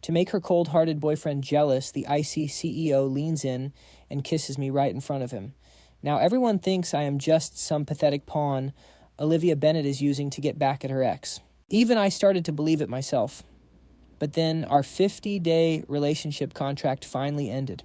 To make her cold-hearted boyfriend jealous, the icy CEO leans in and kisses me right in front of him. Now everyone thinks I am just some pathetic pawn Olivia Bennett is using to get back at her ex. Even I started to believe it myself. But then our 50-day relationship contract finally ended.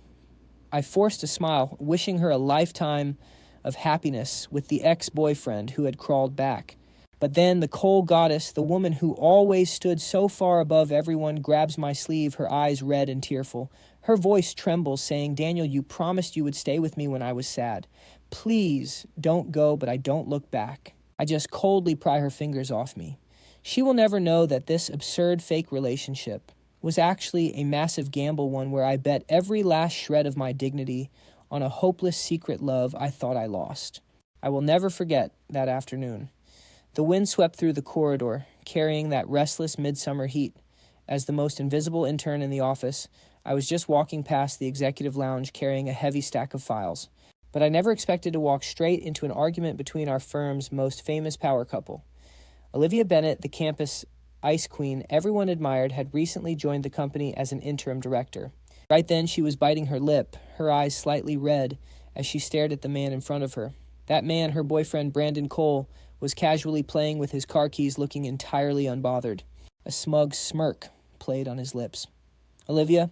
I forced a smile, wishing her a lifetime of happiness with the ex-boyfriend who had crawled back. But then the coal goddess, the woman who always stood so far above everyone, grabs my sleeve, her eyes red and tearful. Her voice trembles, saying, "Daniel, you promised you would stay with me when I was sad. Please don't go, but I don't look back." I just coldly pry her fingers off me. She will never know that this absurd fake relationship was actually a massive gamble, one where I bet every last shred of my dignity on a hopeless secret love I thought I lost. I will never forget that afternoon. The wind swept through the corridor, carrying that restless midsummer heat. As the most invisible intern in the office, I was just walking past the executive lounge carrying a heavy stack of files. But I never expected to walk straight into an argument between our firm's most famous power couple. Olivia Bennett, the campus ice queen everyone admired, had recently joined the company as an interim director. Right then, she was biting her lip, her eyes slightly red, as she stared at the man in front of her. That man, her boyfriend Brandon Cole, was casually playing with his car keys, looking entirely unbothered. A smug smirk played on his lips. "Olivia,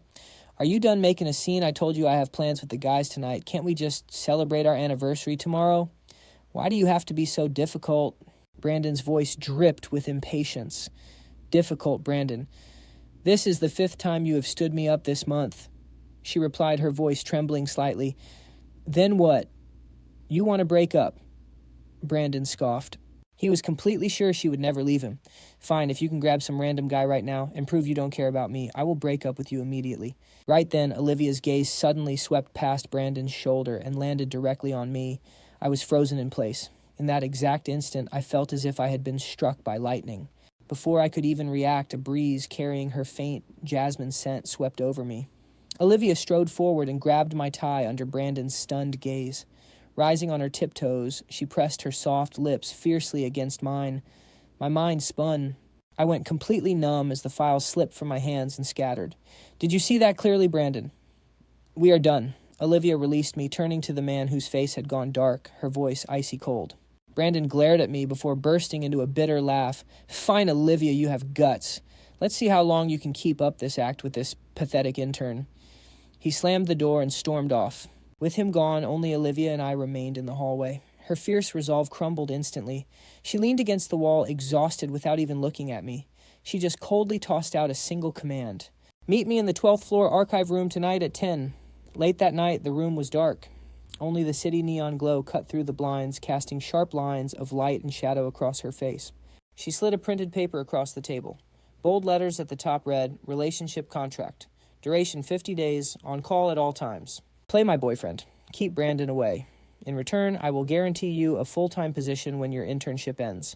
are you done making a scene? I told you I have plans with the guys tonight. Can't we just celebrate our anniversary tomorrow? Why do you have to be so difficult?" Brandon's voice dripped with impatience. "Difficult, Brandon. This is the 5th time you have stood me up this month," she replied, her voice trembling slightly. "Then what? You want to break up?" Brandon scoffed. He was completely sure she would never leave him. "Fine, if you can grab some random guy right now and prove you don't care about me, I will break up with you immediately." Right then, Olivia's gaze suddenly swept past Brandon's shoulder and landed directly on me. I was frozen in place. In that exact instant, I felt as if I had been struck by lightning. Before I could even react, a breeze carrying her faint jasmine scent swept over me. Olivia strode forward and grabbed my tie under Brandon's stunned gaze. Rising on her tiptoes, she pressed her soft lips fiercely against mine. My mind spun. I went completely numb as the files slipped from my hands and scattered. "Did you see that clearly, Brandon?" "We are done." Olivia released me, turning to the man whose face had gone dark, her voice icy cold. Brandon glared at me before bursting into a bitter laugh. "Fine, Olivia, you have guts. Let's see how long you can keep up this act with this pathetic intern." He slammed the door and stormed off. With him gone, only Olivia and I remained in the hallway. Her fierce resolve crumbled instantly. She leaned against the wall, exhausted, without even looking at me. She just coldly tossed out a single command. "Meet me in the 12th floor archive room tonight at 10. Late that night, the room was dark. Only the city neon glow cut through the blinds, casting sharp lines of light and shadow across her face. She slid a printed paper across the table. Bold letters at the top read, "Relationship contract. Duration 50 days, on call at all times. Play my boyfriend. Keep Brandon away. In return, I will guarantee you a full-time position when your internship ends."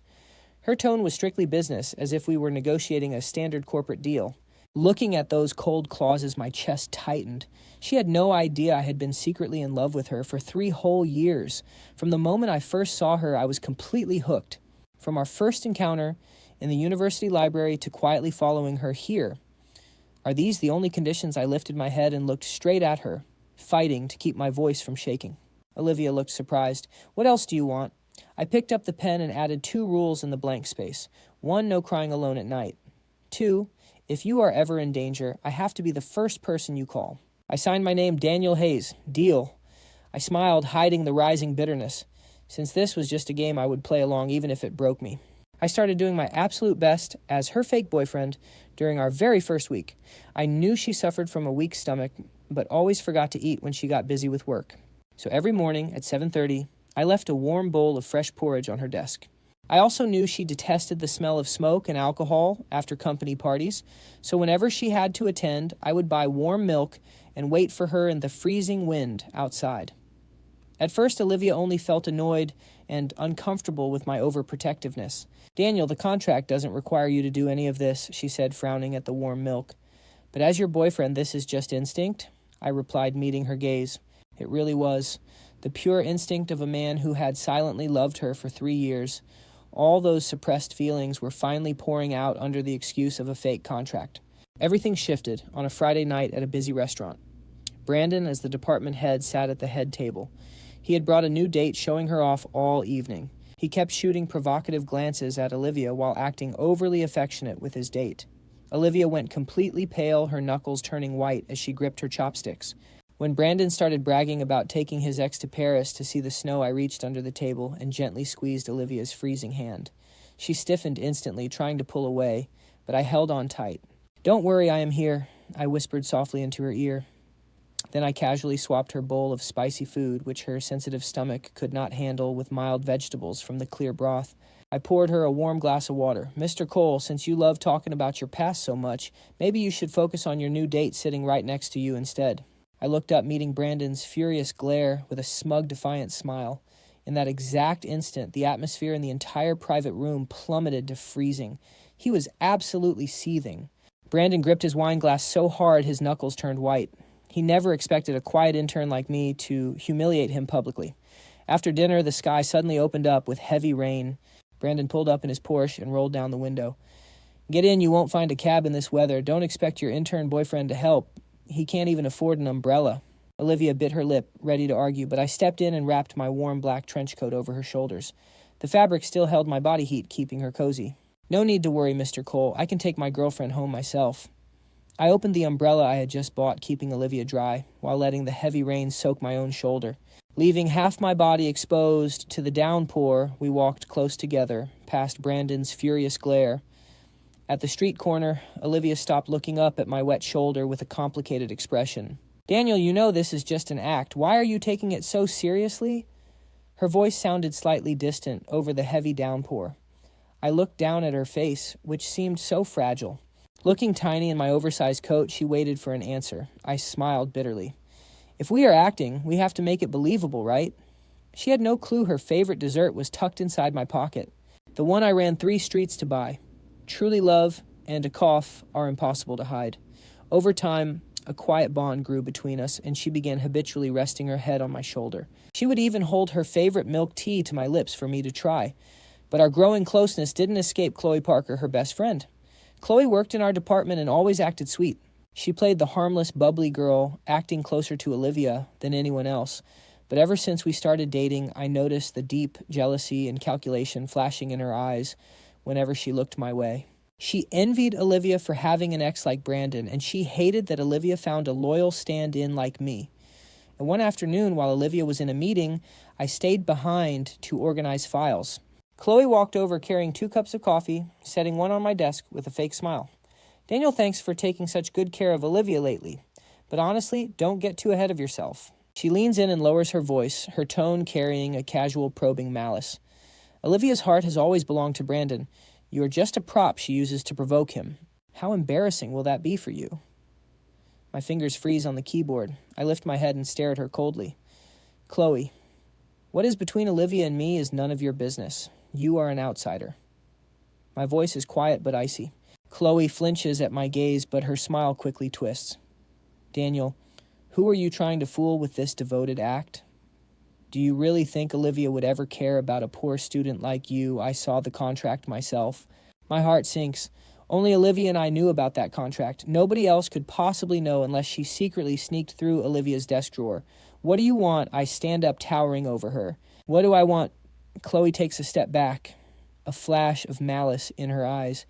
Her tone was strictly business, as if we were negotiating a standard corporate deal. Looking at those cold clauses, my chest tightened. She had no idea I had been secretly in love with her for 3 whole years. From the moment I first saw her, I was completely hooked. From our first encounter in the university library to quietly following her here. Are these the only conditions? I lifted my head and looked straight at her, fighting to keep my voice from shaking. Olivia looked surprised. "What else do you want?" I picked up the pen and added 2 rules in the blank space. 1, no crying alone at night. 2, if you are ever in danger, I have to be the first person you call. I signed my name, Daniel Hayes. Deal. I smiled, hiding the rising bitterness. Since this was just a game, I would play along even if it broke me. I started doing my absolute best as her fake boyfriend during our very first week. I knew she suffered from a weak stomach, but always forgot to eat when she got busy with work. So every morning at 7:30, I left a warm bowl of fresh porridge on her desk. I also knew she detested the smell of smoke and alcohol after company parties, so whenever she had to attend, I would buy warm milk and wait for her in the freezing wind outside. At first, Olivia only felt annoyed and uncomfortable with my overprotectiveness. "Daniel, the contract doesn't require you to do any of this," she said, frowning at the warm milk. "But as your boyfriend, this is just instinct," I replied, meeting her gaze. It really was. The pure instinct of a man who had silently loved her for 3 years. All those suppressed feelings were finally pouring out under the excuse of a fake contract. Everything shifted on a Friday night at a busy restaurant. Brandon, as the department head, sat at the head table. He had brought a new date, showing her off all evening. He kept shooting provocative glances at Olivia while acting overly affectionate with his date. Olivia went completely pale, her knuckles turning white as she gripped her chopsticks. When Brandon started bragging about taking his ex to Paris to see the snow, I reached under the table and gently squeezed Olivia's freezing hand. She stiffened instantly, trying to pull away, but I held on tight. "Don't worry, I am here," I whispered softly into her ear. Then I casually swapped her bowl of spicy food, which her sensitive stomach could not handle, with mild vegetables from the clear broth. I poured her a warm glass of water. "Mr. Cole, since you love talking about your past so much, maybe you should focus on your new date sitting right next to you instead." I looked up, meeting Brandon's furious glare with a smug, defiant smile. In that exact instant, the atmosphere in the entire private room plummeted to freezing. He was absolutely seething. Brandon gripped his wine glass so hard his knuckles turned white. He never expected a quiet intern like me to humiliate him publicly. After dinner, the sky suddenly opened up with heavy rain. Brandon pulled up in his Porsche and rolled down the window. "Get in, you won't find a cab in this weather. Don't expect your intern boyfriend to help. He can't even afford an umbrella." Olivia bit her lip, ready to argue, but I stepped in and wrapped my warm black trench coat over her shoulders. The fabric still held my body heat, keeping her cozy. "No need to worry, Mr. Cole. I can take my girlfriend home myself." I opened the umbrella I had just bought, keeping Olivia dry, while letting the heavy rain soak my own shoulder. Leaving half my body exposed to the downpour, we walked close together, past Brandon's furious glare. At the street corner, Olivia stopped, looking up at my wet shoulder with a complicated expression. "Daniel, you know this is just an act. Why are you taking it so seriously?" Her voice sounded slightly distant over the heavy downpour. I looked down at her face, which seemed so fragile. Looking tiny in my oversized coat, she waited for an answer. I smiled bitterly. "If we are acting, we have to make it believable, right?" She had no clue her favorite dessert was tucked inside my pocket, the one I ran 3 streets to buy. Truly, love and a cough are impossible to hide. Over time, a quiet bond grew between us, and she began habitually resting her head on my shoulder. She would even hold her favorite milk tea to my lips for me to try. But our growing closeness didn't escape Chloe Parker, her best friend. Chloe worked in our department and always acted sweet. She played the harmless, bubbly girl, acting closer to Olivia than anyone else. But ever since we started dating, I noticed the deep jealousy and calculation flashing in her eyes whenever she looked my way. She envied Olivia for having an ex like Brandon, and she hated that Olivia found a loyal stand-in like me. And one afternoon, while Olivia was in a meeting, I stayed behind to organize files. Chloe walked over carrying 2 cups of coffee, setting one on my desk with a fake smile. "Daniel, thanks for taking such good care of Olivia lately. But honestly, don't get too ahead of yourself." She leans in and lowers her voice, her tone carrying a casual, probing malice. "Olivia's heart has always belonged to Brandon. You are just a prop she uses to provoke him. How embarrassing will that be for you?" My fingers freeze on the keyboard. I lift my head and stare at her coldly. "Chloe, what is between Olivia and me is none of your business. You are an outsider." My voice is quiet but icy. Chloe flinches at my gaze, but her smile quickly twists. "Daniel, who are you trying to fool with this devoted act? Do you really think Olivia would ever care about a poor student like you? I saw the contract myself." My heart sinks. Only Olivia and I knew about that contract. Nobody else could possibly know unless she secretly sneaked through Olivia's desk drawer. "What do you want?" I stand up, towering over her. "What do I want?" Chloe takes a step back, a flash of malice in her eyes.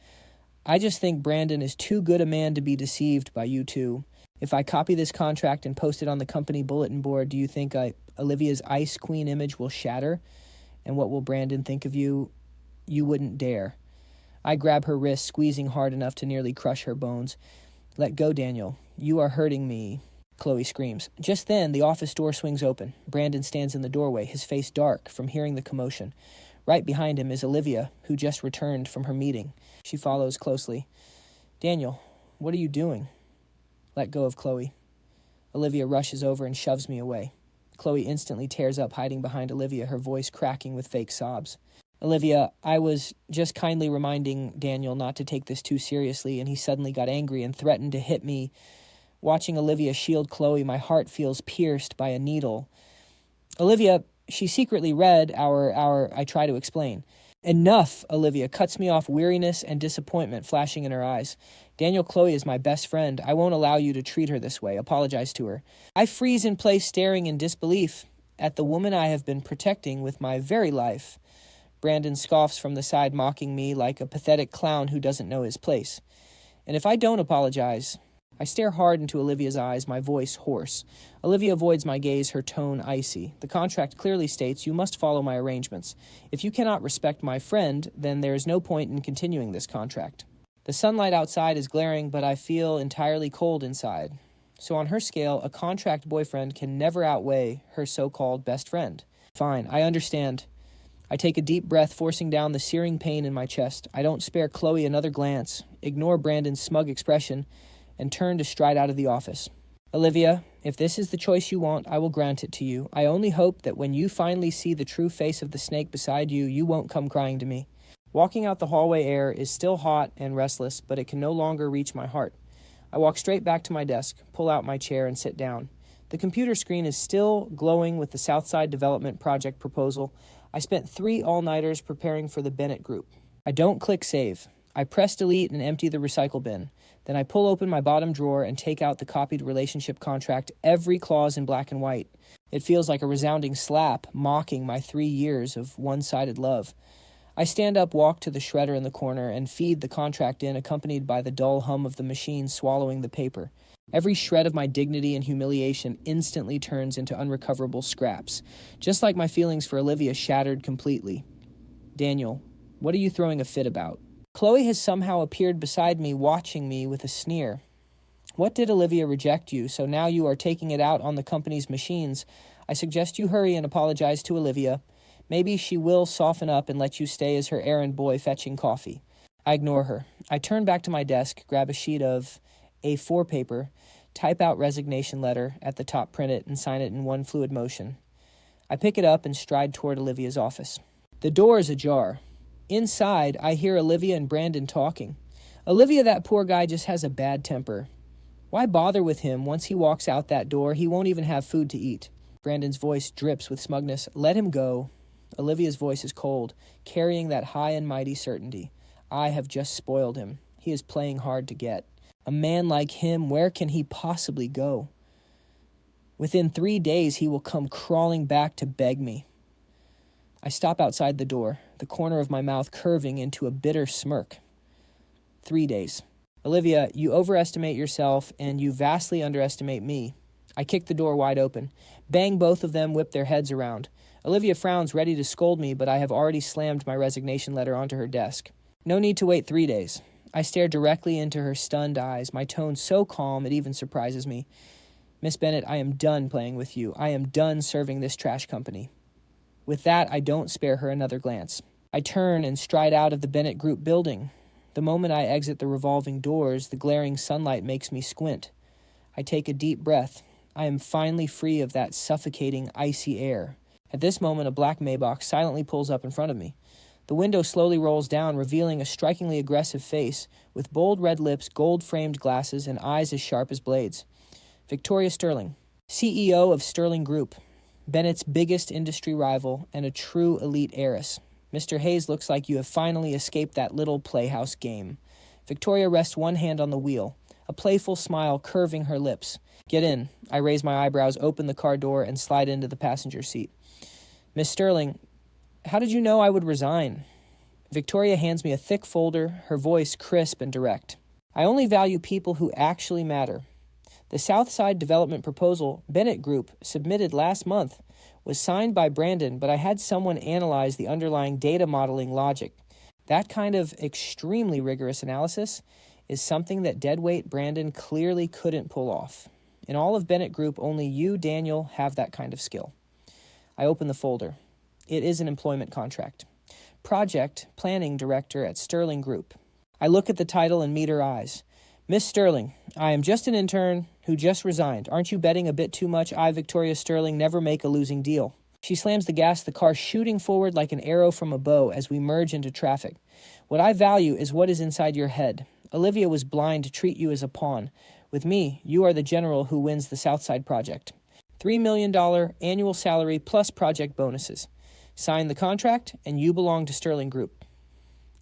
"I just think Brandon is too good a man to be deceived by you two. If I copy this contract and post it on the company bulletin board, do you think Olivia's ice queen image will shatter? And what will Brandon think of you? You wouldn't dare." I grab her wrist, squeezing hard enough to nearly crush her bones. "Let go, Daniel. You are hurting me," Chloe screams. Just then, the office door swings open. Brandon stands in the doorway, his face dark from hearing the commotion. Right behind him is Olivia, who just returned from her meeting. She follows closely. "Daniel, what are you doing?" Let go of Chloe. Olivia rushes over and shoves me away. Chloe instantly tears up, hiding behind Olivia, her voice cracking with fake sobs. "Olivia, I was just kindly reminding Daniel not to take this too seriously, and he suddenly got angry and threatened to hit me." Watching Olivia shield Chloe, my heart feels pierced by a needle. "Olivia, she secretly read our," I try to explain. "Enough," Olivia cuts me off, weariness and disappointment flashing in her eyes. Daniel, Chloe is my best friend. I won't allow you to treat her this way. Apologize to her. I freeze in place, staring in disbelief at the woman I have been protecting with my very life. Brandon scoffs from the side, mocking me like a pathetic clown who doesn't know his place. And if I don't apologize, I stare hard into Olivia's eyes, my voice hoarse. Olivia avoids my gaze, her tone icy. The contract clearly states you must follow my arrangements. If you cannot respect my friend, then there is no point in continuing this contract. The sunlight outside is glaring, but I feel entirely cold inside. So on her scale, a contract boyfriend can never outweigh her so-called best friend. Fine, I understand. I take a deep breath, forcing down the searing pain in my chest. I don't spare Chloe another glance, ignore Brandon's smug expression, and turn to stride out of the office. Olivia, if this is the choice you want, I will grant it to you. I only hope that when you finally see the true face of the snake beside you, you won't come crying to me. Walking out the hallway air is still hot and restless, but it can no longer reach my heart. I walk straight back to my desk, pull out my chair, and sit down. The computer screen is still glowing with the Southside Development Project proposal. I spent 3 all-nighters preparing for the Bennett Group. I don't click save. I press delete and empty the recycle bin. Then I pull open my bottom drawer and take out the copied relationship contract, every clause in black and white. It feels like a resounding slap, mocking my 3 years of one-sided love. I stand up, walk to the shredder in the corner, and feed the contract in, accompanied by the dull hum of the machine swallowing the paper. Every shred of my dignity and humiliation instantly turns into unrecoverable scraps, just like my feelings for Olivia shattered completely. Daniel, what are you throwing a fit about? Chloe has somehow appeared beside me, watching me with a sneer. What did Olivia reject you, so now you are taking it out on the company's machines? I suggest you hurry and apologize to Olivia. Maybe she will soften up and let you stay as her errand boy fetching coffee. I ignore her. I turn back to my desk, grab a sheet of A4 paper, type out resignation letter, at the top print it, and sign it in one fluid motion. I pick it up and stride toward Olivia's office. The door is ajar. Inside, I hear Olivia and Brandon talking. Olivia, that poor guy just has a bad temper. Why bother with him? Once he walks out that door, he won't even have food to eat. Brandon's voice drips with smugness. Let him go. Olivia's voice is cold, carrying that high and mighty certainty. I have just spoiled him. He is playing hard to get. A man like him, where can he possibly go? Within 3 days, he will come crawling back to beg me. I stop outside the door, the corner of my mouth curving into a bitter smirk. 3 days. Olivia, you overestimate yourself, and you vastly underestimate me. I kick the door wide open. Bang, both of them whip their heads around. Olivia frowns, ready to scold me, but I have already slammed my resignation letter onto her desk. No need to wait 3 days. I stare directly into her stunned eyes, my tone so calm it even surprises me. Miss Bennett, I am done playing with you. I am done serving this trash company. With that, I don't spare her another glance. I turn and stride out of the Bennett Group building. The moment I exit the revolving doors, the glaring sunlight makes me squint. I take a deep breath. I am finally free of that suffocating, icy air. At this moment, a black Maybach silently pulls up in front of me. The window slowly rolls down, revealing a strikingly aggressive face with bold red lips, gold-framed glasses, and eyes as sharp as blades. Victoria Sterling, CEO of Sterling Group, Bennett's biggest industry rival and a true elite heiress. Mr. Hayes, looks like you have finally escaped that little playhouse game. Victoria rests one hand on the wheel, a playful smile curving her lips. Get in. I raise my eyebrows, open the car door, and slide into the passenger seat. Miss Sterling, how did you know I would resign? Victoria hands me a thick folder, her voice crisp and direct. I only value people who actually matter. The Southside Development proposal Bennett Group submitted last month was signed by Brandon, but I had someone analyze the underlying data modeling logic. That kind of extremely rigorous analysis is something that deadweight Brandon clearly couldn't pull off. In all of Bennett Group, only you, Daniel, have that kind of skill. I open the folder. It is an employment contract. Project Planning Director at Sterling Group. I look at the title and meet her eyes. Miss Sterling, I am just an intern who just resigned. Aren't you betting a bit too much I, Victoria Sterling, never make a losing deal? She slams the gas, the car shooting forward like an arrow from a bow as we merge into traffic. What I value is what is inside your head. Olivia was blind to treat you as a pawn. With me, you are the general who wins the Southside project. $3 million annual salary plus project bonuses. Sign the contract, and you belong to Sterling Group.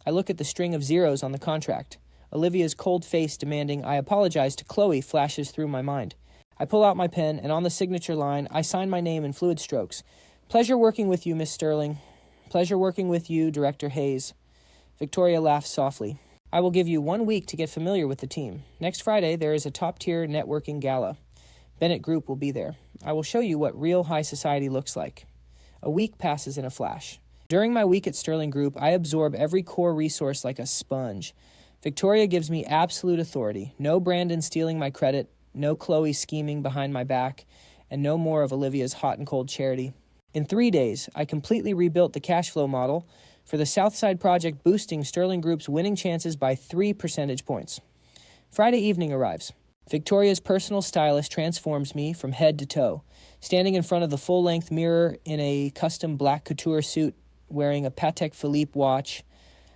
I look at the string of zeros on the contract. Olivia's cold face demanding I apologize to Chloe flashes through my mind. I pull out my pen, and on the signature line, I sign my name in fluid strokes. Pleasure working with you, Miss Sterling. Pleasure working with you, Director Hayes. Victoria laughs softly. I will give you 1 week to get familiar with the team. Next Friday, there is a top-tier networking gala. Bennett Group will be there. I will show you what real high society looks like. A week passes in a flash. During my week at Sterling Group, I absorb every core resource like a sponge. Victoria gives me absolute authority. No Brandon stealing my credit, no Chloe scheming behind my back, and no more of Olivia's hot and cold charity. In 3 days, I completely rebuilt the cash flow model for the Southside project, boosting Sterling Group's winning chances by 3 percentage points. Friday evening arrives. Victoria's personal stylist transforms me from head to toe. Standing in front of the full-length mirror in a custom black couture suit, wearing a Patek Philippe watch,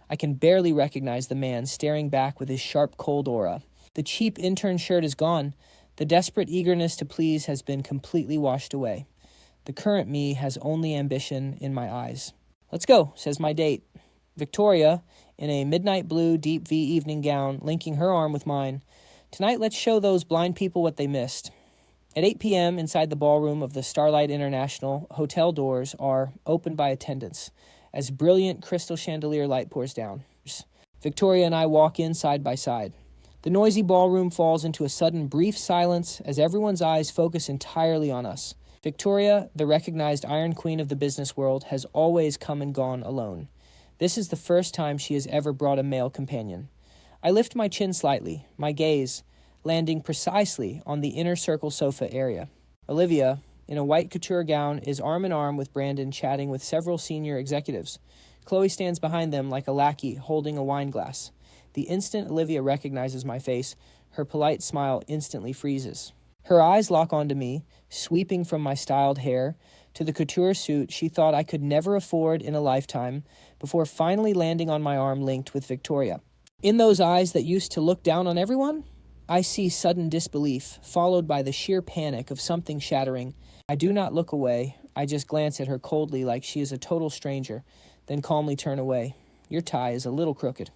I can barely recognize the man staring back with his sharp, cold aura. The cheap intern shirt is gone. The desperate eagerness to please has been completely washed away. The current me has only ambition in my eyes. Let's go, says my date. Victoria, in a midnight blue deep V evening gown, linking her arm with mine. Tonight, let's show those blind people what they missed. At 8 p.m., inside the ballroom of the Starlight International, hotel doors are opened by attendants as brilliant crystal chandelier light pours down. Victoria and I walk in side by side. The noisy ballroom falls into a sudden brief silence as everyone's eyes focus entirely on us. Victoria, the recognized Iron Queen of the business world, has always come and gone alone. This is the first time she has ever brought a male companion. I lift my chin slightly, my gaze landing precisely on the inner circle sofa area. Olivia, in a white couture gown, is arm in arm with Brandon, chatting with several senior executives. Chloe stands behind them like a lackey holding a wine glass. The instant Olivia recognizes my face, her polite smile instantly freezes. Her eyes lock onto me, sweeping from my styled hair to the couture suit she thought I could never afford in a lifetime, before finally landing on my arm linked with Victoria. In those eyes that used to look down on everyone, I see sudden disbelief, followed by the sheer panic of something shattering. I do not look away. I just glance at her coldly like she is a total stranger, then calmly turn away. Your tie is a little crooked.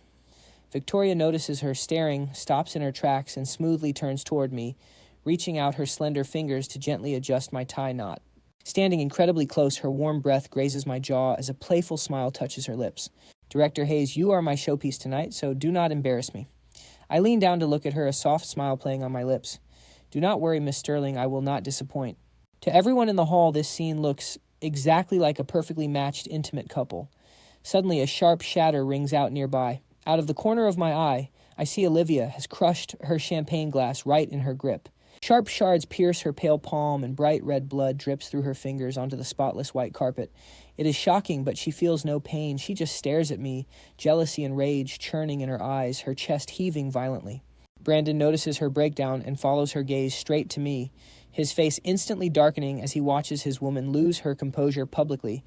Victoria notices her staring, stops in her tracks, and smoothly turns toward me, reaching out her slender fingers to gently adjust my tie knot. Standing incredibly close, her warm breath grazes my jaw as a playful smile touches her lips. Director Hayes, you are my showpiece tonight, so do not embarrass me. I lean down to look at her, a soft smile playing on my lips. Do not worry, Miss Sterling, I will not disappoint. To everyone in the hall, this scene looks exactly like a perfectly matched intimate couple. Suddenly, a sharp shatter rings out nearby. Out of the corner of my eye, I see Olivia has crushed her champagne glass right in her grip. Sharp shards pierce her pale palm, and bright red blood drips through her fingers onto the spotless white carpet. It is shocking, but she feels no pain. She just stares at me, jealousy and rage churning in her eyes, her chest heaving violently. Brandon notices her breakdown and follows her gaze straight to me, his face instantly darkening as he watches his woman lose her composure publicly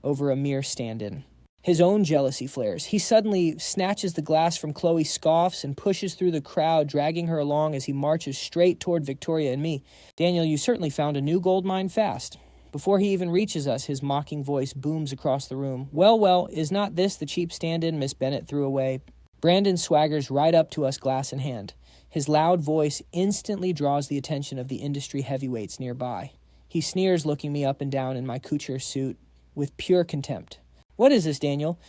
over a mere stand-in. His own jealousy flares. He suddenly snatches the glass from Chloe, scoffs, and pushes through the crowd, dragging her along as he marches straight toward Victoria and me. Daniel, you certainly found a new gold mine fast. Before he even reaches us, his mocking voice booms across the room. Well, is not this the cheap stand-in Miss Bennett threw away? Brandon swaggers right up to us, glass in hand. His loud voice instantly draws the attention of the industry heavyweights nearby. He sneers, looking me up and down in my couture suit with pure contempt. What is this, Daniel?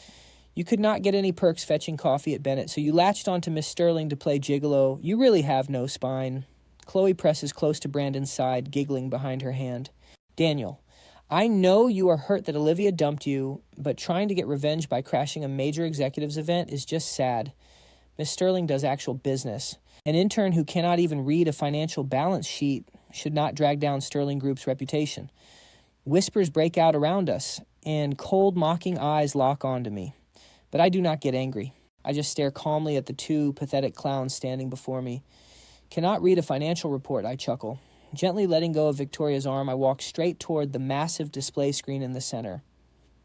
You could not get any perks fetching coffee at Bennett, so you latched onto Miss Sterling to play gigolo. You really have no spine. Chloe presses close to Brandon's side, giggling behind her hand. Daniel, I know you are hurt that Olivia dumped you, but trying to get revenge by crashing a major executives event is just sad. Miss Sterling does actual business. An intern who cannot even read a financial balance sheet should not drag down Sterling Group's reputation. Whispers break out around us, and cold, mocking eyes lock onto me. But I do not get angry. I just stare calmly at the two pathetic clowns standing before me. Cannot read a financial report, I chuckle. Gently letting go of Victoria's arm, I walk straight toward the massive display screen in the center.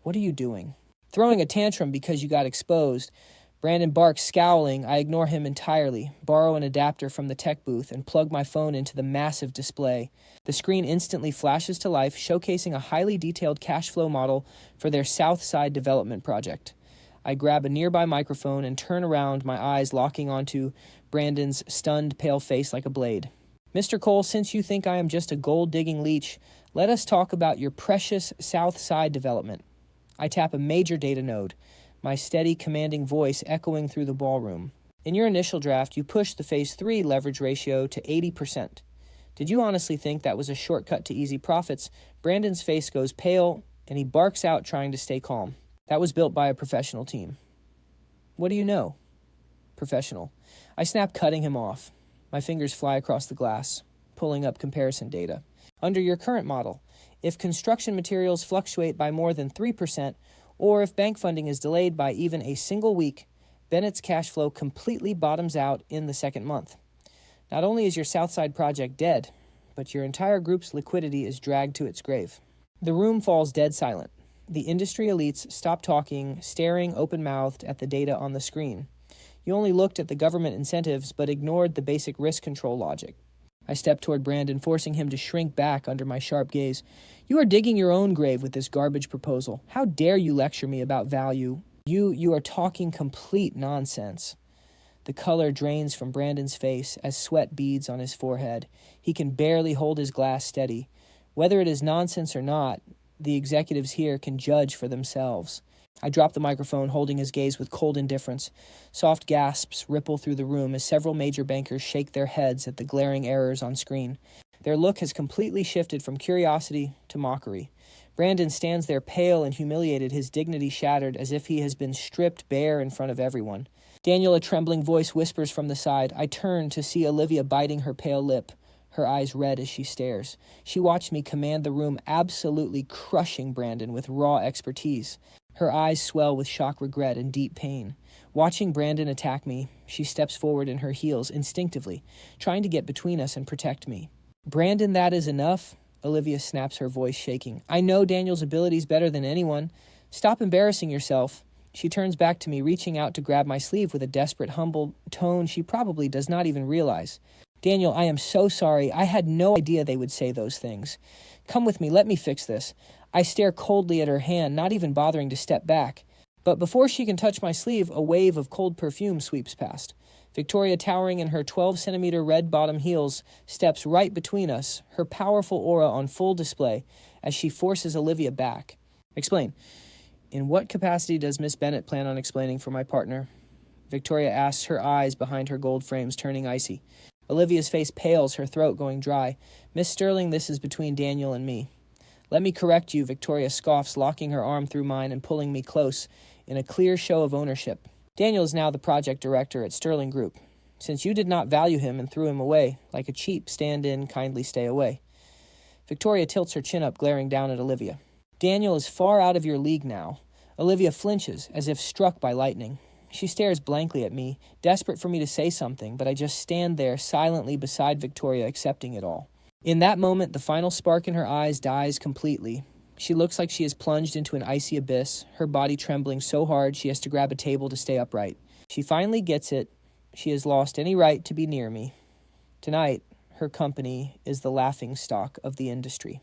What are you doing? Throwing a tantrum because you got exposed. Brandon barks, scowling. I ignore him entirely, borrow an adapter from the tech booth, and plug my phone into the massive display. The screen instantly flashes to life, showcasing a highly detailed cash flow model for their Southside development project. I grab a nearby microphone and turn around, my eyes locking onto Brandon's stunned, pale face like a blade. Mr. Cole, since you think I am just a gold-digging leech, let us talk about your precious South Side development. I tap a major data node, my steady, commanding voice echoing through the ballroom. In your initial draft, you pushed the Phase 3 leverage ratio to 80%. Did you honestly think that was a shortcut to easy profits? Brandon's face goes pale, and he barks out trying to stay calm. That was built by a professional team. What do you know? Professional. I snap, cutting him off. My fingers fly across the glass, pulling up comparison data. Under your current model, if construction materials fluctuate by more than 3%, or if bank funding is delayed by even a single week, Bennett's cash flow completely bottoms out in the second month. Not only is your Southside project dead, but your entire group's liquidity is dragged to its grave. The room falls dead silent. The industry elites stop talking, staring open-mouthed at the data on the screen. You only looked at the government incentives, but ignored the basic risk control logic. I step toward Brandon, forcing him to shrink back under my sharp gaze. You are digging your own grave with this garbage proposal. How dare you lecture me about value? You are talking complete nonsense. The color drains from Brandon's face as sweat beads on his forehead. He can barely hold his glass steady. Whether it is nonsense or not, the executives here can judge for themselves. I drop the microphone, holding his gaze with cold indifference. Soft gasps ripple through the room as several major bankers shake their heads at the glaring errors on screen. Their look has completely shifted from curiosity to mockery. Brandon stands there pale and humiliated, his dignity shattered as if he has been stripped bare in front of everyone. Daniel, a trembling voice, whispers from the side. I turn to see Olivia biting her pale lip, her eyes red as she stares. She watched me command the room, absolutely crushing Brandon with raw expertise. Her eyes swell with shock, regret, and deep pain. Watching Brandon attack me, she steps forward in her heels instinctively, trying to get between us and protect me. Brandon, that is enough. Olivia snaps, her voice shaking. I know Daniel's abilities better than anyone. Stop embarrassing yourself. She turns back to me, reaching out to grab my sleeve with a desperate, humble tone she probably does not even realize. Daniel, I am so sorry. I had no idea they would say those things. Come with me. Let me fix this. I stare coldly at her hand, not even bothering to step back. But before she can touch my sleeve, a wave of cold perfume sweeps past. Victoria, towering in her 12-centimeter red-bottom heels, steps right between us, her powerful aura on full display, as she forces Olivia back. Explain. In what capacity does Miss Bennett plan on explaining for my partner? Victoria asks, her eyes behind her gold frames turning icy. Olivia's face pales, her throat going dry. Miss Sterling, this is between Daniel and me. Let me correct you, Victoria scoffs, locking her arm through mine and pulling me close in a clear show of ownership. Daniel is now the project director at Sterling Group. Since you did not value him and threw him away, like a cheap stand-in, kindly stay away. Victoria tilts her chin up, glaring down at Olivia. Daniel is far out of your league now. Olivia flinches, as if struck by lightning. She stares blankly at me, desperate for me to say something, but I just stand there silently beside Victoria, accepting it all. In that moment, the final spark in her eyes dies completely. She looks like she is plunged into an icy abyss, her body trembling so hard she has to grab a table to stay upright. She finally gets it. She has lost any right to be near me. Tonight, her company is the laughingstock of the industry.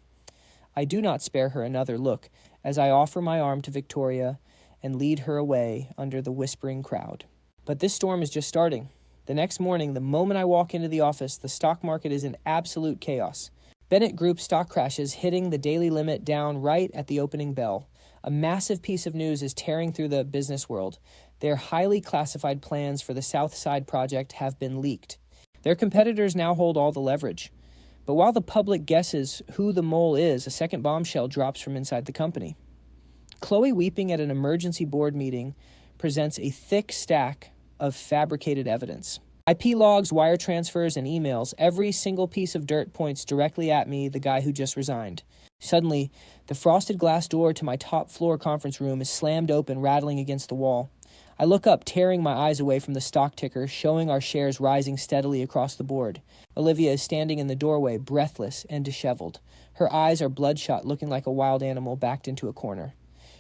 I do not spare her another look as I offer my arm to Victoria and lead her away under the whispering crowd. But this storm is just starting. The next morning, the moment I walk into the office, the stock market is in absolute chaos. Bennett Group stock crashes, hitting the daily limit down right at the opening bell. A massive piece of news is tearing through the business world. Their highly classified plans for the South Side project have been leaked. Their competitors now hold all the leverage. But while the public guesses who the mole is, a second bombshell drops from inside the company. Chloe, weeping at an emergency board meeting, presents a thick stack of fabricated evidence. IP logs, wire transfers, and emails. Every single piece of dirt points directly at me, the guy who just resigned. Suddenly, the frosted glass door to my top floor conference room is slammed open, rattling against the wall. I look up, tearing my eyes away from the stock ticker, showing our shares rising steadily across the board. Olivia is standing in the doorway, breathless and disheveled. Her eyes are bloodshot, looking like a wild animal backed into a corner.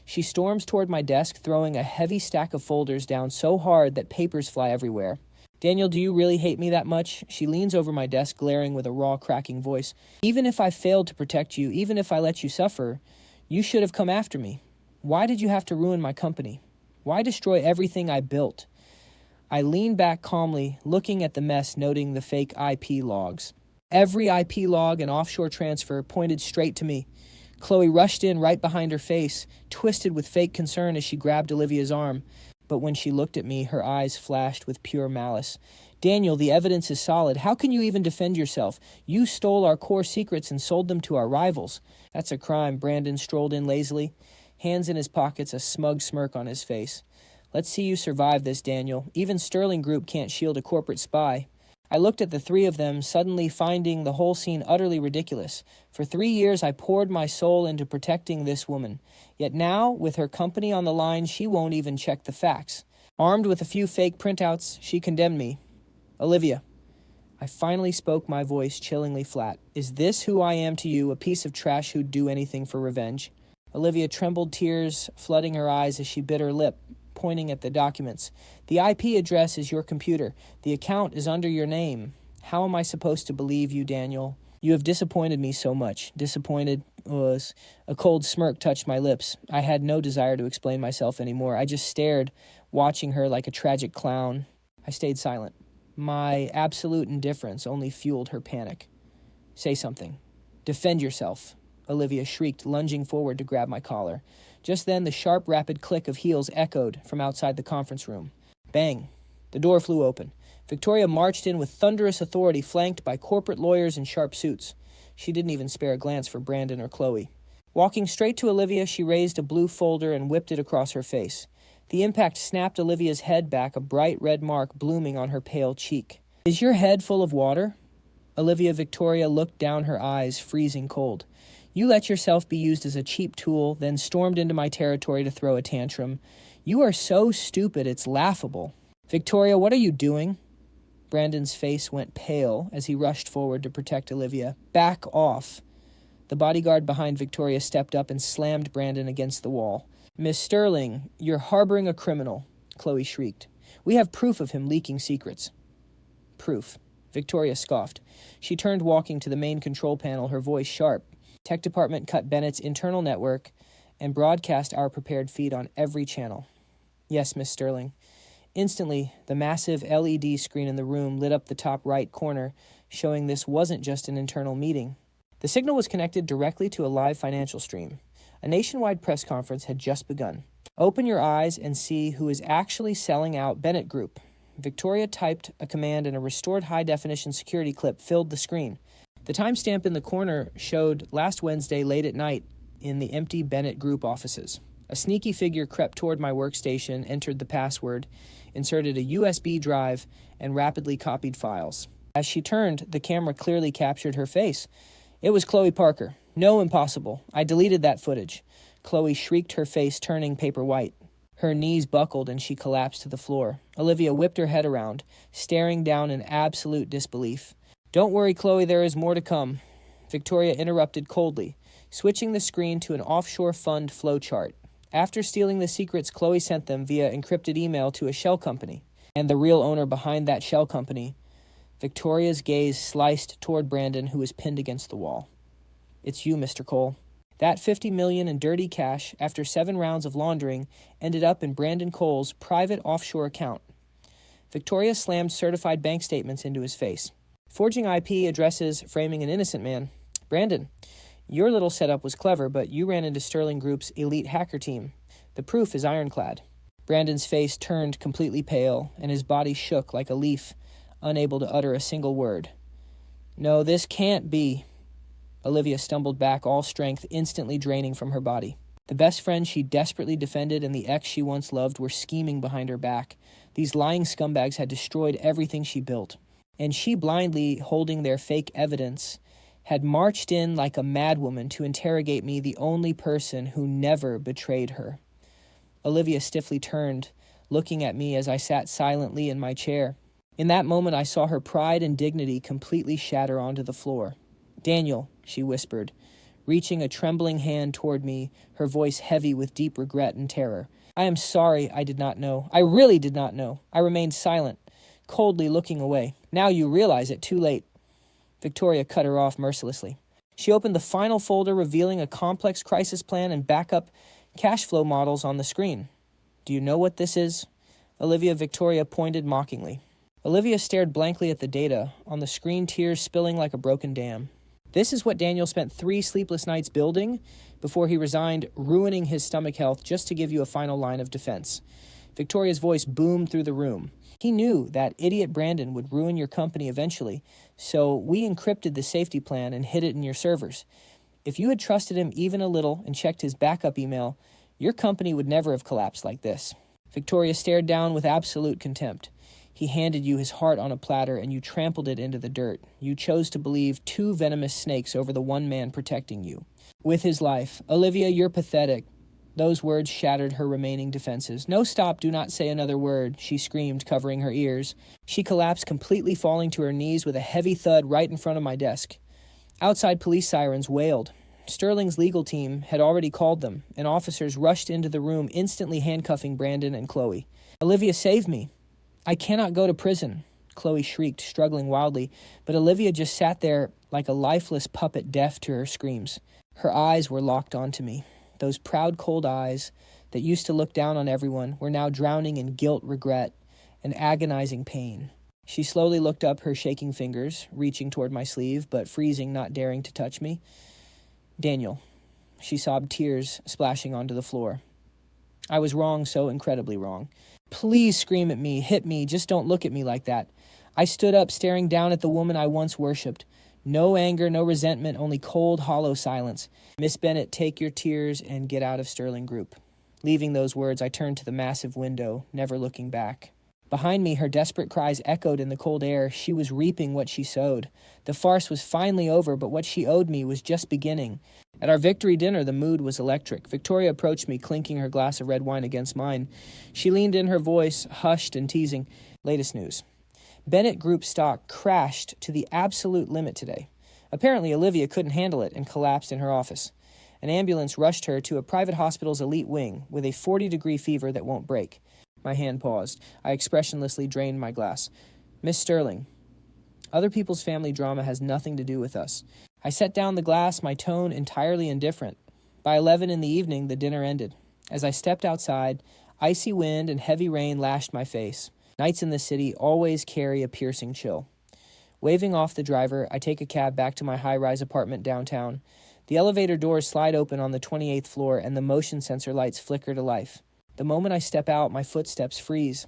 She storms toward my desk, throwing a heavy stack of folders down so hard that papers fly everywhere. Daniel, do you really hate me that much? She leans over my desk, glaring with a raw, cracking voice. Even if I failed to protect you, even if I let you suffer, you should have come after me. Why did you have to ruin my company? Why destroy everything I built? I leaned back calmly, looking at the mess, noting the fake IP logs. Every IP log and offshore transfer pointed straight to me. Chloe rushed in right behind her face, twisted with fake concern as she grabbed Olivia's arm. But when she looked at me, her eyes flashed with pure malice. Daniel, the evidence is solid. How can you even defend yourself? You stole our core secrets and sold them to our rivals. That's a crime. Brandon strolled in lazily, hands in his pockets, a smug smirk on his face. Let's see you survive this, Daniel. Even Sterling Group can't shield a corporate spy. I looked at the three of them, suddenly finding the whole scene utterly ridiculous. For 3 years, I poured my soul into protecting this woman. Yet now, with her company on the line, she won't even check the facts. Armed with a few fake printouts, she condemned me. Olivia. I finally spoke, my voice chillingly flat. Is this who I am to you, a piece of trash who'd do anything for revenge? Olivia trembled, tears flooding her eyes as she bit her lip, pointing at the documents. The IP address is your computer. The account is under your name. How am I supposed to believe you, Daniel? You have disappointed me so much. Disappointed was... A cold smirk touched my lips. I had no desire to explain myself anymore. I just stared, watching her like a tragic clown. I stayed silent. My absolute indifference only fueled her panic. Say something. Defend yourself, Olivia shrieked, lunging forward to grab my collar. Just then, the sharp, rapid click of heels echoed from outside the conference room. Bang! The door flew open. Victoria marched in with thunderous authority, flanked by corporate lawyers in sharp suits. She didn't even spare a glance for Brandon or Chloe. Walking straight to Olivia, she raised a blue folder and whipped it across her face. The impact snapped Olivia's head back, a bright red mark blooming on her pale cheek. Is your head full of water? Olivia Victoria looked down, her eyes freezing cold. You let yourself be used as a cheap tool, then stormed into my territory to throw a tantrum. You are so stupid, it's laughable. Victoria, what are you doing? Brandon's face went pale as he rushed forward to protect Olivia. Back off. The bodyguard behind Victoria stepped up and slammed Brandon against the wall. Miss Sterling, you're harboring a criminal, Chloe shrieked. We have proof of him leaking secrets. Proof. Victoria scoffed. She turned, walking to the main control panel, her voice sharp. Tech department cut Bennett's internal network and broadcast our prepared feed on every channel. Yes, Miss Sterling. Instantly, the massive LED screen in the room lit up the top right corner, showing this wasn't just an internal meeting. The signal was connected directly to a live financial stream. A nationwide press conference had just begun. Open your eyes and see who is actually selling out Bennett Group. Victoria typed a command and a restored high-definition security clip filled the screen. The timestamp in the corner showed last Wednesday late at night in the empty Bennett Group offices. A sneaky figure crept toward my workstation, entered the password, inserted a USB drive, and rapidly copied files. As she turned, the camera clearly captured her face. It was Chloe Parker. No, impossible. I deleted that footage. Chloe shrieked, her face turning paper white. Her knees buckled and she collapsed to the floor. Olivia whipped her head around, staring down in absolute disbelief. Don't worry, Chloe, there is more to come. Victoria interrupted coldly, switching the screen to an offshore fund flowchart. After stealing the secrets, Chloe sent them via encrypted email to a shell company. And the real owner behind that shell company. Victoria's gaze sliced toward Brandon, who was pinned against the wall. It's you, Mr. Cole. That $50 million in dirty cash, after 7 rounds of laundering, ended up in Brandon Cole's private offshore account. Victoria slammed certified bank statements into his face. Forging IP addresses, framing an innocent man. Brandon, your little setup was clever, but you ran into Sterling Group's elite hacker team. The proof is ironclad. Brandon's face turned completely pale, and his body shook like a leaf, unable to utter a single word. No, this can't be. Olivia stumbled back, all strength instantly draining from her body. The best friend she desperately defended and the ex she once loved were scheming behind her back. These lying scumbags had destroyed everything she built. And she, blindly holding their fake evidence, had marched in like a madwoman to interrogate me, the only person who never betrayed her. Olivia stiffly turned, looking at me as I sat silently in my chair. In that moment, I saw her pride and dignity completely shatter onto the floor. Daniel, she whispered, reaching a trembling hand toward me, her voice heavy with deep regret and terror. I am sorry, I did not know. I really did not know. I remained silent, coldly looking away. Now you realize it, too late. Victoria cut her off mercilessly. She opened the final folder, revealing a complex crisis plan and backup cash flow models on the screen. Do you know what this is? Olivia Victoria pointed mockingly. Olivia stared blankly at the data, on the screen tears spilling like a broken dam. This is what Daniel spent 3 sleepless nights building before he resigned, ruining his stomach health just to give you a final line of defense. Victoria's voice boomed through the room. He knew that idiot Brandon would ruin your company eventually, so we encrypted the safety plan and hid it in your servers. If you had trusted him even a little and checked his backup email, your company would never have collapsed like this. Victoria stared down with absolute contempt. He handed you his heart on a platter and you trampled it into the dirt. You chose to believe 2 venomous snakes over the one man protecting you. With his life. Olivia, you're pathetic. Those words shattered her remaining defenses. No, stop, do not say another word, she screamed, covering her ears. She collapsed, completely falling to her knees with a heavy thud right in front of my desk. Outside police sirens wailed. Sterling's legal team had already called them, and officers rushed into the room, instantly handcuffing Brandon and Chloe. Olivia, save me. I cannot go to prison, Chloe shrieked, struggling wildly, but Olivia just sat there like a lifeless puppet, deaf to her screams. Her eyes were locked onto me. Those proud, cold eyes that used to look down on everyone were now drowning in guilt, regret, and agonizing pain. She slowly looked up, her shaking fingers, reaching toward my sleeve, but freezing, not daring to touch me. Daniel, she sobbed, tears splashing onto the floor. I was wrong, so incredibly wrong. Please scream at me, hit me, just don't look at me like that. I stood up, staring down at the woman I once worshipped. No anger, no resentment, only cold, hollow silence. Miss Bennett, take your tears and get out of Sterling Group. Leaving those words, I turned to the massive window, never looking back. Behind me, her desperate cries echoed in the cold air. She was reaping what she sowed. The farce was finally over, but what she owed me was just beginning. At our victory dinner, the mood was electric. Victoria approached me, clinking her glass of red wine against mine. She leaned in, her voice hushed and teasing. Latest news. Bennett Group stock crashed to the absolute limit today. Apparently, Olivia couldn't handle it and collapsed in her office. An ambulance rushed her to a private hospital's elite wing with a 40-degree fever that won't break. My hand paused. I expressionlessly drained my glass. Miss Sterling, other people's family drama has nothing to do with us. I set down the glass, my tone entirely indifferent. By 11 in the evening, the dinner ended. As I stepped outside, icy wind and heavy rain lashed my face. Nights in the city always carry a piercing chill. Waving off the driver, I take a cab back to my high-rise apartment downtown. The elevator doors slide open on the 28th floor and the motion sensor lights flicker to life. The moment I step out, my footsteps freeze.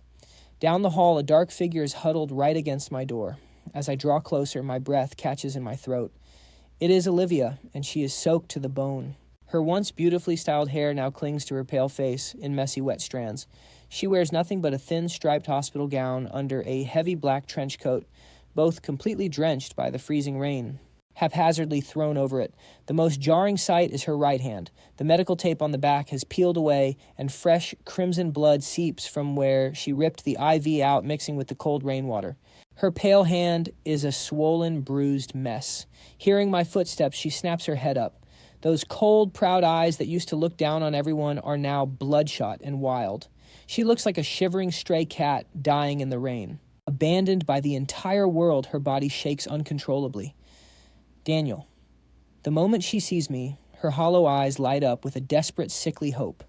Down the hall, a dark figure is huddled right against my door. As I draw closer, my breath catches in my throat. It is Olivia, and she is soaked to the bone. Her once beautifully styled hair now clings to her pale face in messy, wet strands. She wears nothing but a thin, striped hospital gown under a heavy black trench coat, both completely drenched by the freezing rain, haphazardly thrown over it. The most jarring sight is her right hand. The medical tape on the back has peeled away, and fresh crimson blood seeps from where she ripped the IV out, mixing with the cold rainwater. Her pale hand is a swollen, bruised mess. Hearing my footsteps, she snaps her head up. Those cold, proud eyes that used to look down on everyone are now bloodshot and wild. She looks like a shivering stray cat dying in the rain. Abandoned by the entire world, her body shakes uncontrollably. Daniel. The moment she sees me, her hollow eyes light up with a desperate, sickly hope.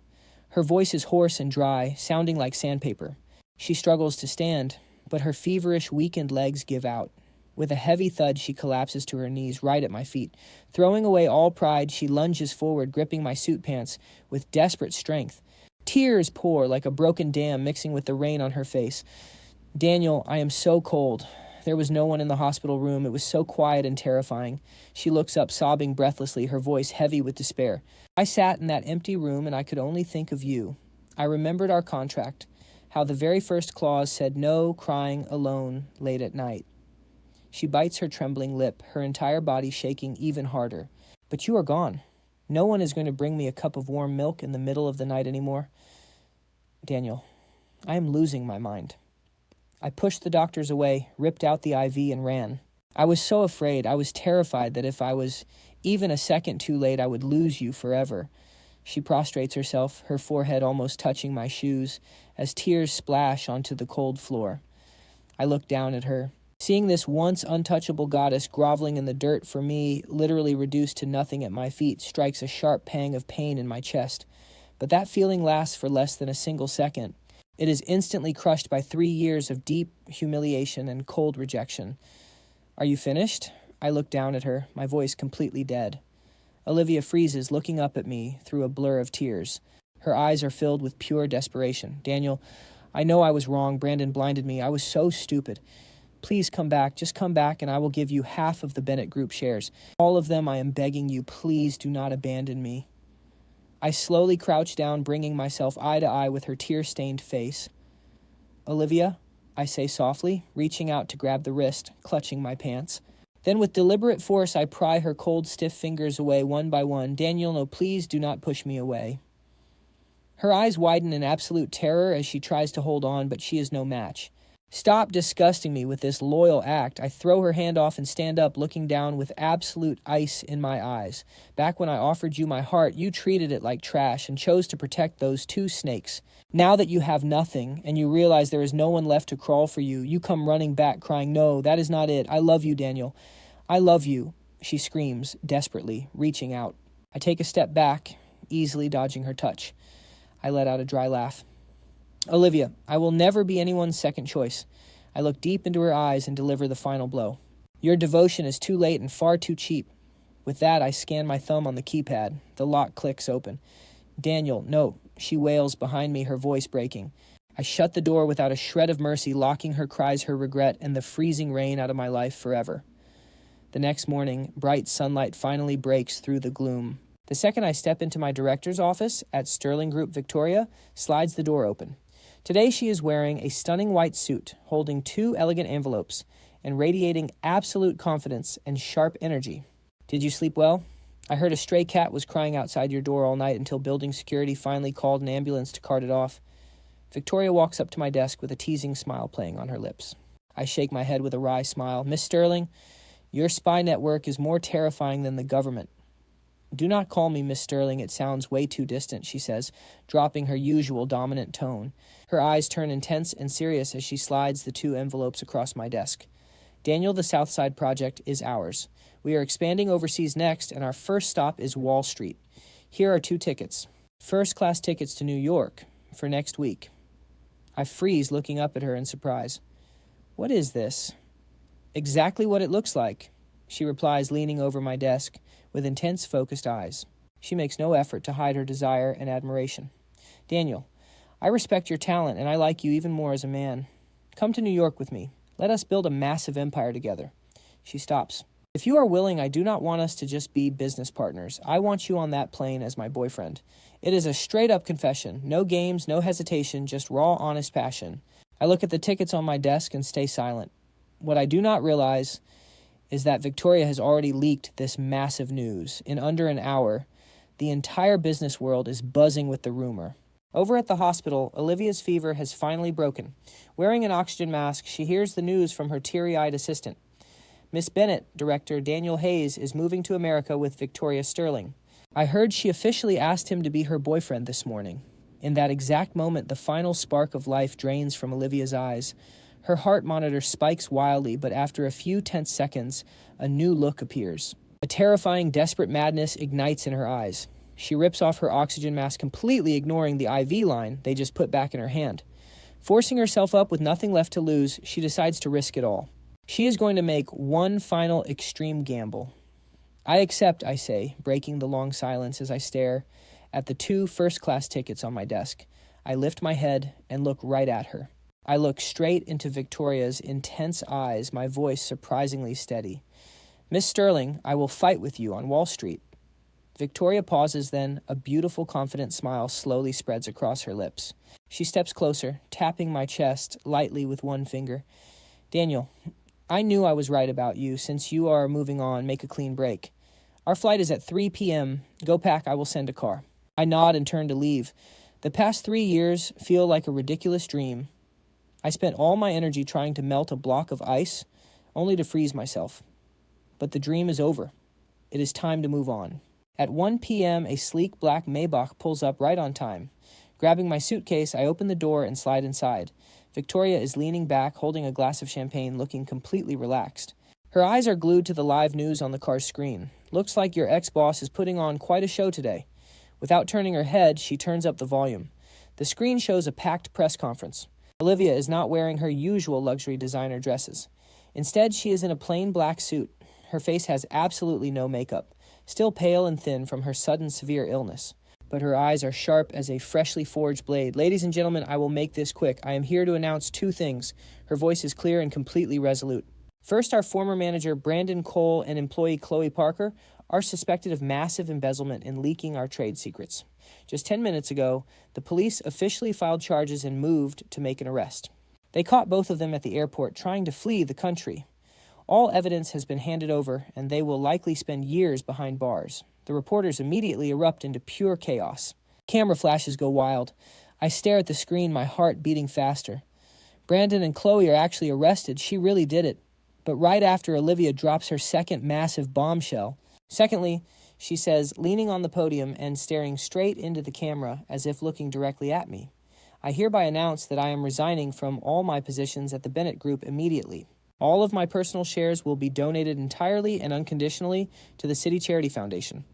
Her voice is hoarse and dry, sounding like sandpaper. She struggles to stand, but her feverish, weakened legs give out. With a heavy thud, she collapses to her knees right at my feet. Throwing away all pride, she lunges forward, gripping my suit pants with desperate strength. Tears pour like a broken dam, mixing with the rain on her face. Daniel, I am so cold. There was no one in the hospital room. It was so quiet and terrifying. She looks up, sobbing breathlessly, her voice heavy with despair. I sat in that empty room, and I could only think of you. I remembered our contract, how the very first clause said no crying alone late at night. She bites her trembling lip, her entire body shaking even harder. But you are gone. No one is going to bring me a cup of warm milk in the middle of the night anymore. Daniel, I am losing my mind. I pushed the doctors away, ripped out the IV, and ran. I was so afraid. I was terrified that if I was even a second too late, I would lose you forever. She prostrates herself, her forehead almost touching my shoes, as tears splash onto the cold floor. I look down at her. Seeing this once untouchable goddess groveling in the dirt for me, literally reduced to nothing at my feet, strikes a sharp pang of pain in my chest. But that feeling lasts for less than a single second. It is instantly crushed by 3 years of deep humiliation and cold rejection. Are you finished? I look down at her, my voice completely dead. Olivia freezes, looking up at me through a blur of tears. Her eyes are filled with pure desperation. Daniel, I know I was wrong. Brandon blinded me. I was so stupid. Please come back. Just come back and I will give you half of the Bennett Group shares. All of them, I am begging you. Please do not abandon me. I slowly crouch down, bringing myself eye to eye with her tear-stained face. Olivia, I say softly, reaching out to grab the wrist, clutching my pants. Then with deliberate force, I pry her cold, stiff fingers away one by one. Daniel, no, please do not push me away. Her eyes widen in absolute terror as she tries to hold on, but she is no match. Stop disgusting me with this loyal act. I throw her hand off and stand up, looking down with absolute ice in my eyes. Back when I offered you my heart, you treated it like trash and chose to protect those 2 snakes. Now that you have nothing and you realize there is no one left to crawl for you, you come running back crying, no, that is not it. I love you, Daniel. I love you, she screams desperately, reaching out. I take a step back, easily dodging her touch. I let out a dry laugh. Olivia, I will never be anyone's second choice. I look deep into her eyes and deliver the final blow. Your devotion is too late and far too cheap. With that, I scan my thumb on the keypad. The lock clicks open. Daniel, no, she wails behind me, her voice breaking. I shut the door without a shred of mercy, locking her cries, her regret, and the freezing rain out of my life forever. The next morning, bright sunlight finally breaks through the gloom. The second I step into my director's office at Sterling Group Victoria, slides the door open. Today she is wearing a stunning white suit, holding 2 elegant envelopes, and radiating absolute confidence and sharp energy. Did you sleep well? I heard a stray cat was crying outside your door all night until building security finally called an ambulance to cart it off. Victoria walks up to my desk with a teasing smile playing on her lips. I shake my head with a wry smile. Miss Sterling, your spy network is more terrifying than the government. Do not call me Miss Sterling, it sounds way too distant, she says, dropping her usual dominant tone. Her eyes turn intense and serious as she slides the 2 envelopes across my desk. Daniel, the Southside Project is ours. We are expanding overseas next, and our first stop is Wall Street. Here are 2 tickets. First-class tickets to New York for next week. I freeze, looking up at her in surprise. What is this? Exactly what it looks like, she replies, leaning over my desk with intense, focused eyes. She makes no effort to hide her desire and admiration. Daniel, I respect your talent, and I like you even more as a man. Come to New York with me. Let us build a massive empire together. She stops. If you are willing, I do not want us to just be business partners. I want you on that plane as my boyfriend. It is a straight-up confession. No games, no hesitation, just raw, honest passion. I look at the tickets on my desk and stay silent. What I do not realize is that Victoria has already leaked this massive news. In under an hour, the entire business world is buzzing with the rumor. Over at the hospital, Olivia's fever has finally broken. Wearing an oxygen mask, she hears the news from her teary-eyed assistant. Miss Bennett, director Daniel Hayes, is moving to America with Victoria Sterling. I heard she officially asked him to be her boyfriend this morning. In that exact moment, the final spark of life drains from Olivia's eyes. Her heart monitor spikes wildly, but after a few tense seconds, a new look appears. A terrifying, desperate madness ignites in her eyes. She rips off her oxygen mask, completely ignoring the IV line they just put back in her hand. Forcing herself up with nothing left to lose, she decides to risk it all. She is going to make one final extreme gamble. I accept, I say, breaking the long silence as I stare at the 2 first-class tickets on my desk. I lift my head and look right at her. I look straight into Victoria's intense eyes, my voice surprisingly steady. Miss Sterling, I will fight with you on Wall Street. Victoria pauses, then a beautiful, confident smile slowly spreads across her lips. She steps closer, tapping my chest lightly with one finger. Daniel, I knew I was right about you. Since you are moving on, make a clean break. Our flight is at 3 p.m. Go pack, I will send a car. I nod and turn to leave. The past 3 years feel like a ridiculous dream. I spent all my energy trying to melt a block of ice, only to freeze myself. But the dream is over. It is time to move on. At 1 p.m., a sleek black Maybach pulls up right on time. Grabbing my suitcase, I open the door and slide inside. Victoria is leaning back, holding a glass of champagne, looking completely relaxed. Her eyes are glued to the live news on the car's screen. Looks like your ex-boss is putting on quite a show today. Without turning her head, she turns up the volume. The screen shows a packed press conference. Olivia is not wearing her usual luxury designer dresses. Instead, she is in a plain black suit. Her face has absolutely no makeup, still pale and thin from her sudden severe illness. But her eyes are sharp as a freshly forged blade. Ladies and gentlemen, I will make this quick. I am here to announce two things. Her voice is clear and completely resolute. First, our former manager Brandon Cole and employee Chloe Parker are suspected of massive embezzlement and leaking our trade secrets. Just 10 minutes ago, the police officially filed charges and moved to make an arrest. They caught both of them at the airport trying to flee the country. All evidence has been handed over, and they will likely spend years behind bars. The reporters immediately erupt into pure chaos. Camera flashes go wild. I stare at the screen, my heart beating faster. Brandon and Chloe are actually arrested. She really did it. But right after Olivia drops her second massive bombshell. Secondly, she says, leaning on the podium and staring straight into the camera as if looking directly at me, I hereby announce that I am resigning from all my positions at the Bennett Group immediately. All of my personal shares will be donated entirely and unconditionally to the City Charity Foundation.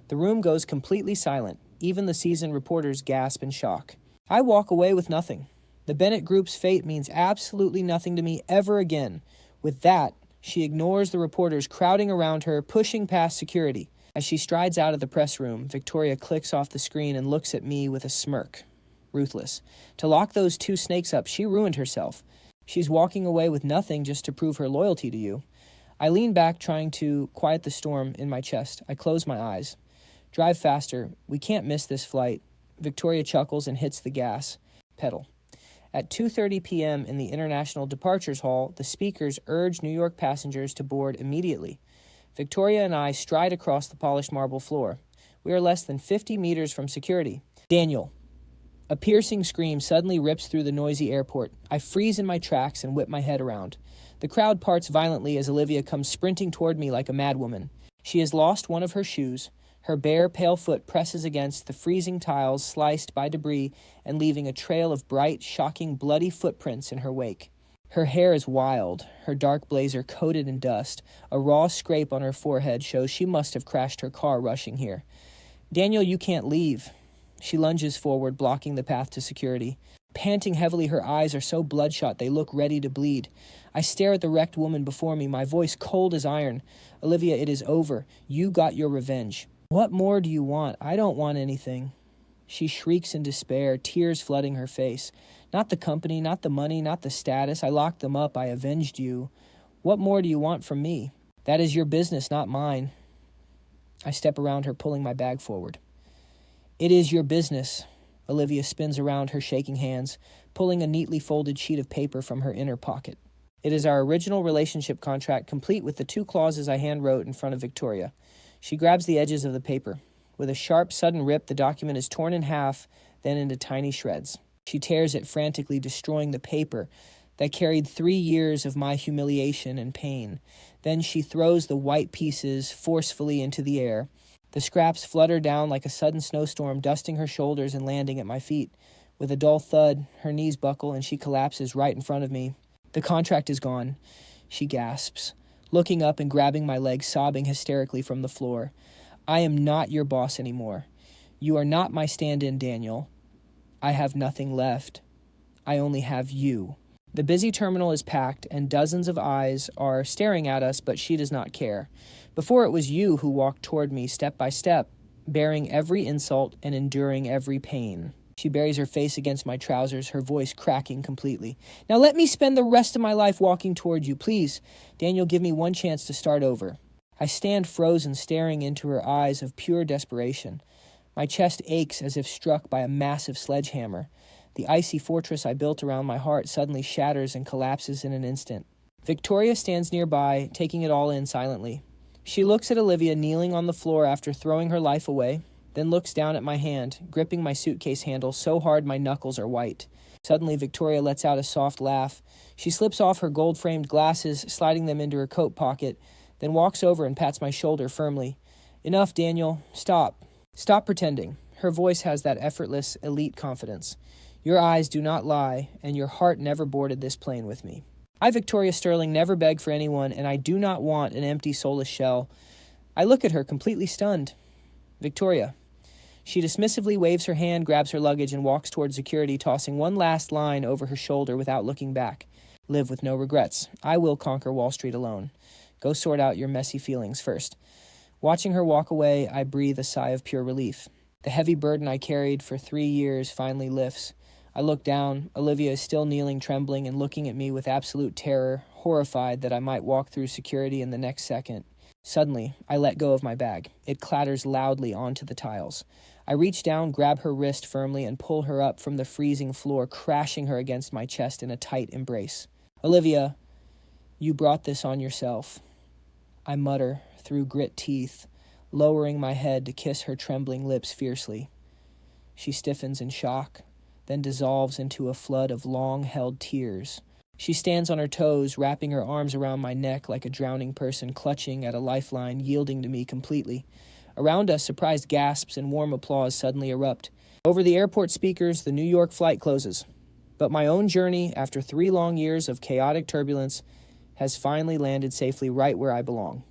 The room goes completely silent. Even the seasoned reporters gasp in shock. I walk away with nothing. The Bennett Group's fate means absolutely nothing to me ever again. With that, she ignores the reporters crowding around her, pushing past security. As she strides out of the press room, Victoria clicks off the screen and looks at me with a smirk. Ruthless. To lock those two snakes up, she ruined herself. She's walking away with nothing just to prove her loyalty to you. I lean back, trying to quiet the storm in my chest. I close my eyes. Drive faster. We can't miss this flight. Victoria chuckles and hits the gas pedal. At 2:30 p.m. in the International Departures Hall, the speakers urge New York passengers to board immediately. Victoria and I stride across the polished marble floor. We are less than 50 meters from security. Daniel. A piercing scream suddenly rips through the noisy airport. I freeze in my tracks and whip my head around. The crowd parts violently as Olivia comes sprinting toward me like a madwoman. She has lost one of her shoes. Her bare, pale foot presses against the freezing tiles sliced by debris and leaving a trail of bright, shocking, bloody footprints in her wake. Her hair is wild, her dark blazer coated in dust. A raw scrape on her forehead shows she must have crashed her car rushing here. Daniel, you can't leave. She lunges forward, blocking the path to security. Panting heavily, her eyes are so bloodshot they look ready to bleed. I stare at the wrecked woman before me, my voice cold as iron. Olivia, it is over. You got your revenge. What more do you want? I don't want anything. She shrieks in despair, tears flooding her face. Not the company, not the money, not the status. I locked them up. I avenged you. What more do you want from me? That is your business, not mine. I step around her, pulling my bag forward. It is your business. Olivia spins around her shaking hands, pulling a neatly folded sheet of paper from her inner pocket. It is our original relationship contract, complete with the 2 clauses I hand-wrote in front of Victoria. She grabs the edges of the paper. With a sharp, sudden rip, the document is torn in half, then into tiny shreds. She tears it frantically, destroying the paper that carried 3 years of my humiliation and pain. Then she throws the white pieces forcefully into the air. The scraps flutter down like a sudden snowstorm, dusting her shoulders and landing at my feet. With a dull thud, her knees buckle and she collapses right in front of me. The contract is gone. She gasps, looking up and grabbing my leg, sobbing hysterically from the floor. I am not your boss anymore. You are not my stand-in, Daniel. I have nothing left. I only have you. The busy terminal is packed, and dozens of eyes are staring at us, but she does not care. Before, it was you who walked toward me step by step, bearing every insult and enduring every pain. She buries her face against my trousers, her voice cracking completely. Now let me spend the rest of my life walking toward you, please. Daniel, give me one chance to start over. I stand frozen, staring into her eyes of pure desperation. My chest aches as if struck by a massive sledgehammer. The icy fortress I built around my heart suddenly shatters and collapses in an instant. Victoria stands nearby, taking it all in silently. She looks at Olivia kneeling on the floor after throwing her life away, then looks down at my hand, gripping my suitcase handle so hard my knuckles are white. Suddenly, Victoria lets out a soft laugh. She slips off her gold-framed glasses, sliding them into her coat pocket, then walks over and pats my shoulder firmly. Enough, Daniel. Stop. Stop pretending. Her voice has that effortless, elite confidence. Your eyes do not lie, and your heart never boarded this plane with me. I, Victoria Sterling, never beg for anyone, and I do not want an empty, soulless shell. I look at her, completely stunned. Victoria. She dismissively waves her hand, grabs her luggage, and walks towards security, tossing one last line over her shoulder without looking back. Live with no regrets. I will conquer Wall Street alone. Go sort out your messy feelings first. Watching her walk away, I breathe a sigh of pure relief. The heavy burden I carried for 3 years finally lifts. I look down. Olivia is still kneeling, trembling, and looking at me with absolute terror, horrified that I might walk through security in the next second. Suddenly, I let go of my bag. It clatters loudly onto the tiles. I reach down, grab her wrist firmly, and pull her up from the freezing floor, crashing her against my chest in a tight embrace. Olivia, you brought this on yourself. I mutter through grit teeth, lowering my head to kiss her trembling lips fiercely. She stiffens in shock, then dissolves into a flood of long-held tears. She stands on her toes, wrapping her arms around my neck like a drowning person clutching at a lifeline, yielding to me completely. Around us, surprised gasps and warm applause suddenly erupt. Over the airport speakers, the New York flight closes. But my own journey, after 3 long years of chaotic turbulence, has finally landed safely right where I belong.